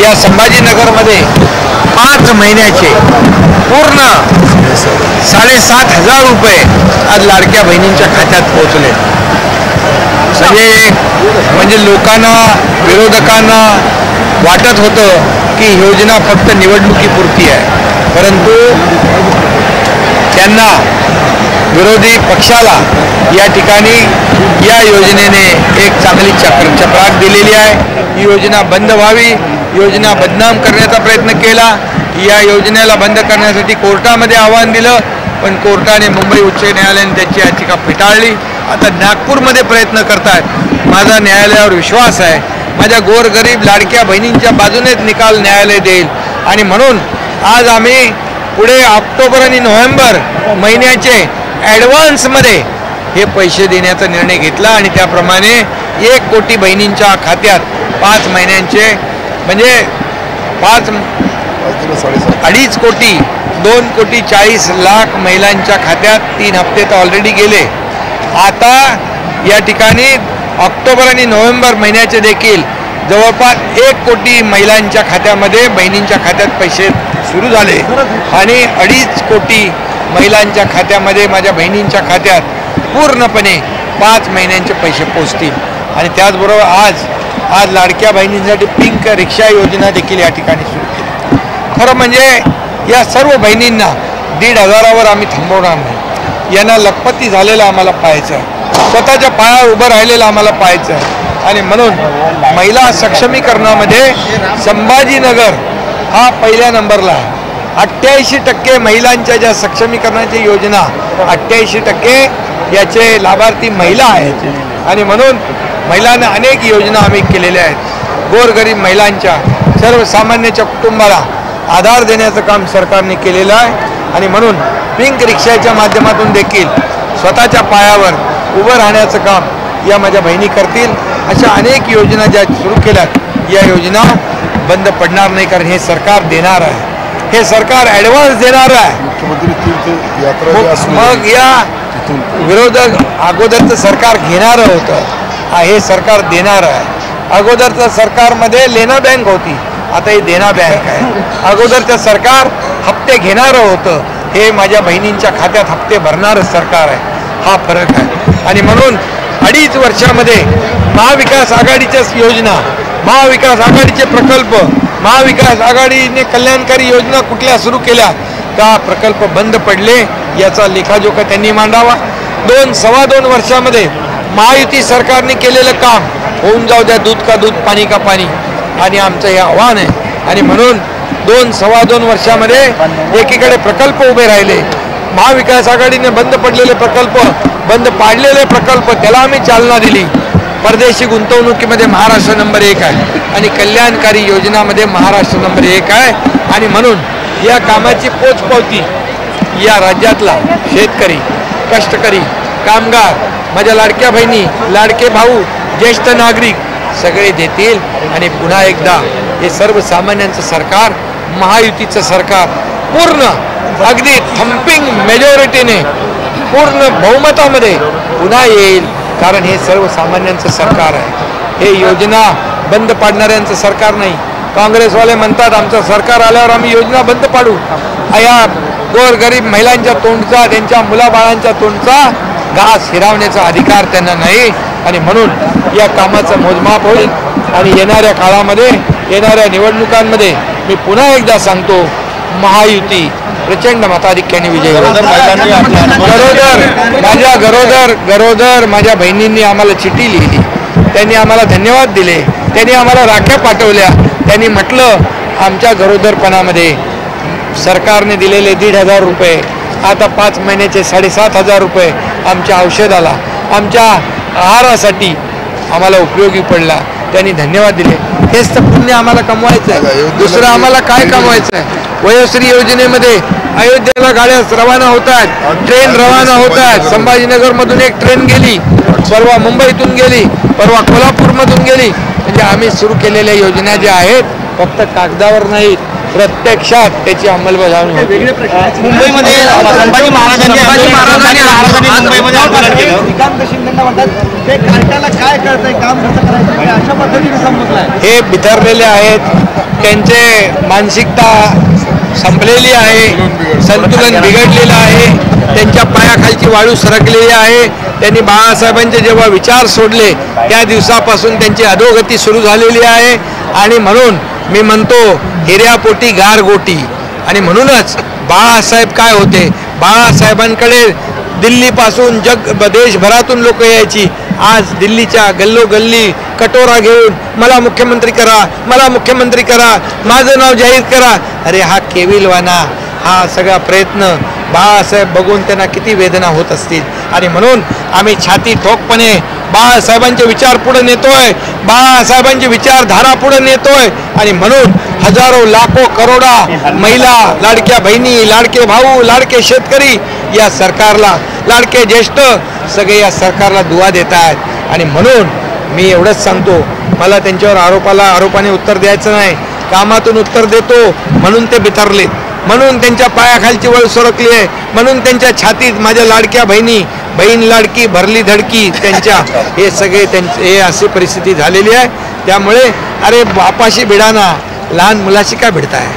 या संभाजीनगरमध्ये 5 महिन्याचे पूर्ण 7,500 रुपये आज लाडक्या बहिणींच्या खात्यात पोहोचले। म्हणजे लोकांना विरोधकांना वाटत होतं की योजना फक्त निवडणुकीपुरती आहे, परंतु त्यांना विरोधी पक्षाला या ठिकाणी या योजनेने एक चांगली चक्राक दिलेली आहे। ही योजना बंद व्हावी, योजना बदनाम करण्याचा प्रयत्न केला। या योजनेला बंद करण्यासाठी कोर्टामध्ये आव्हान दिलं, पण कोर्टाने मुंबई उच्च न्यायालयाने त्याची याचिका फेटाळली। आता नागपूरमध्ये प्रयत्न करतायत। माझा न्यायालयावर विश्वास आहे, माझ्या गोरगरीब लाडक्या बहिणींच्या बाजूनेच निकाल न्यायालय देईल आणि म्हणून आज आम्ही पुढे ऑक्टोबर आणि नोव्हेंबर महिन्याचे ॲडव्हान्समध्ये हे पैसे देण्याचा निर्णय घेतला आणि त्याप्रमाणे 1 कोटी बहिणींच्या खात्यात 5 महिन्यांचे म्हणजे 2.5 कोटी 2,40,00,000 महिलांच्या खात्यात 3 हप्ते तर ऑलरेडी गेले। आता या ठिकाणी ऑक्टोबर आणि नोव्हेंबर महिन्याचे देखील जवळपास 1 कोटी महिलांच्या खात्यामध्ये बहिणींच्या खात्यात पैसे सुरू झाले आणि 2.5 कोटी महिलांच्या खात्यामध्ये माझ्या बहिणींच्या खात्यात पूर्णपणे 5 महिन्यांचे पैसे पोचतील। आणि त्याचबरोबर आज लाडक्या बहिणींसाठी पिंक रिक्षा योजना देखील या ठिकाणी सुरू केली। खरं म्हणजे या सर्व बहिणींना 1,500वर आम्ही थांबवणार नाही। यांना लखपती झालेलं आम्हाला पाहायचं आहे, स्वतःच्या पायावर उभं राहिलेलं आम्हाला पाहायचं आहे आणि म्हणून महिला सक्षमीकरणामध्ये संभाजीनगर हा पहिल्या नंबरला आहे। 88% महिलांच्या ज्या सक्षमीकरणाची योजना 88% याचे लाभार्थी महिला आहेत आणि म्हणून महिलांना अनेक योजना आम्ही केलेल्या आहेत। गोरगरीब महिलांच्या सर्वसामान्यांच्या कुटुंबाला आधार देण्याचं काम सरकारने केलेलं आहे आणि म्हणून पिंक रिक्षाच्या माध्यमातून देखील स्वतःच्या पायावर उभं राहण्याचं काम या माझ्या बहिणी करतील। अशा अनेक योजना ज्या सुरू केल्यात या योजना बंद पडणार नाही, कारण हे सरकार देणार आहे, हे सरकार ॲडव्हान्स देणार आहे। मग या विरोधक अगोदरचं सरकार घेणारं होतं, हे सरकार देणार आहे। अगोदरचं सरकारमध्ये लेना बँक होती, आता हे देना बँक आहे। अगोदरचं सरकार हप्ते घेणारं होतं, हे माझ्या बहिणींच्या खात्यात हप्ते भरणारं सरकार आहे। हा फरक आहे आणि म्हणून 2.5 वर्षामध्ये महाविकास आघाडीच्या योजना, महाविकास आघाडीचे प्रकल्प, महाविकास आघाडीने कल्याणकारी योजना कुठल्या सुरू केल्या का प्रकल्प बंद पडले याचा लेखाजोखा त्यांनी मांडावा। 2-2.25 वर्षामध्ये महायुती सरकारने केलेलं काम होऊन जाऊ द्या, दूध का दूध पाणी का पाणी, आणि आमचं हे आव्हान आहे। आणि म्हणून 2-2.25 वर्षामध्ये एकीकडे प्रकल्प उभे राहिले, महाविकास आघाडीने बंद पडलेले प्रकल्प, बंद पाडलेले प्रकल्प त्याला आम्ही चालना दिली। परदेशी गुंतवणुकीमध्ये महाराष्ट्र नंबर 1 आहे आणि कल्याणकारी योजनामध्ये महाराष्ट्र नंबर 1 आहे आणि म्हणून या कामाची पोचपावती या राज्यातला शेतकरी, कष्टकरी, कामगार, माझ्या लाडक्या बहिणी, लाडके भाऊ, ज्येष्ठ नागरिक सगळे देतील आणि पुन्हा एकदा हे सर्वसामान्यांचं सरकार, महायुतीचं सरकार पूर्ण अगदी थम्पिंग मेजॉरिटीने पूर्ण बहुमतामध्ये पुन्हा येईल, कारण हे सर्वसामान्यांचं सरकार आहे। हे योजना बंद पाडणाऱ्यांचं सरकार नाही। काँग्रेसवाले म्हणतात आमचं सरकार आल्यावर आम्ही योजना बंद पाडू, या गोरगरीब महिलांच्या तोंडचा, त्यांच्या मुलाबाळांच्या तोंडचा घास हिरावण्याचा अधिकार त्यांना नाही आणि म्हणून या कामाचं मोजमाप होईल आणि येणाऱ्या काळामध्ये, येणाऱ्या निवडणुकांमध्ये मी पुन्हा एकदा सांगतो, महायुती प्रचंड मताधिक्याने विजय होईल। गरोदर माझ्या बहिणींनी आम्हाला चिठ्ठी लिहिली, त्यांनी आम्हाला धन्यवाद दिले, त्यांनी आम्हाला राख्या पाठवल्या, त्यांनी म्हटलं आमच्या गरोदरपणामध्ये सरकारने दिलेले 1,500 रुपये आता 5 महिन्याचे 7,500 रुपये आमच्या औषधाला, आमच्या आहारासाठी आम्हाला उपयोगी पडला, त्यांनी धन्यवाद दिले। हेच तर पुण्य आम्हाला कमवायचं आहे, दुसरं आम्हाला काय कमवायचं आहे? वयोश्री योजनेमध्ये अयोध्येला गाड्या रवाना होत आहेत, ट्रेन रवाना होत आहेत। संभाजीनगरमधून एक ट्रेन गेली, परवा मुंबईतून गेली, परवा कोल्हापूरमधून गेली। म्हणजे आम्ही सुरू केलेल्या योजना ज्या आहेत फक्त कागदावर नाहीत, प्रत्यक्षात त्याची अंमलबजावणी होते. मुंबईमध्ये संभाजी महाराजांनी मुंबईमध्ये आंदोलन केलं. श्रीकांत शिंदेंना म्हणतात ते कार्टाला काय कळतंय, काम कसं करायचं अशा पद्धतीने समजलंय. हे बिथरलेले आहेत, त्यांचे मानसिकता संपलेली आहे, संतुलन बिघडलेलं आहे, त्यांच्या पायाखालची वाळू सरकलेली आहे. त्यांनी बाळासाहेबांचे जेव्हा विचार सोडले त्या दिवसापासून त्यांची अधोगती सुरू झालेली आहे. आणि म्हणून मी म्हणतो हिऱ्यापोटी गारगोटी. आणि म्हणूनच बाळासाहेब काय होते, बाळासाहेबांकडे दिल्लीपासून देशभरातून लोक यायची. आज दिल्लीच्या गल्लोगल्ली कटोरा घेऊन मला मुख्यमंत्री करा, मला मुख्यमंत्री करा, माझं नाव जाहीर करा. अरे हा केविलवाना, हा सगळा प्रयत्न बाळासाहेब बघून त्यांना किती वेदना होत असतील. आणि म्हणून आम्ही छाती ठोकपणे बाळासाहेबांचे विचार पुढे नेतोय, बाळासाहेबांची विचारधारा पुढे नेतोय. आणि म्हणून हजारो लाखो करोडा महिला, लाडक्या बहिणी, लाडके भाऊ, लाडके शेतकरी या सरकारला, लाडके ज्येष्ठ सगळे या सरकारला दुवा देत आहेत. आणि म्हणून मी एवढंच सांगतो, मला त्यांच्यावर आरोपाने उत्तर द्यायचं नाही, कामातून उत्तर देतो. म्हणून ते बिथरले, म्हणून त्यांच्या पायाखालची वळ सरकली आहे, म्हणून त्यांच्या छातीत माझ्या लाडक्या बहीण लाडकी भरली धडकी त्यांच्या, हे सगळे हे अशी परिस्थिती झालेली आहे. त्यामुळे अरे बापाशी भिडाना, लहान मुलाशी काय भिडताय.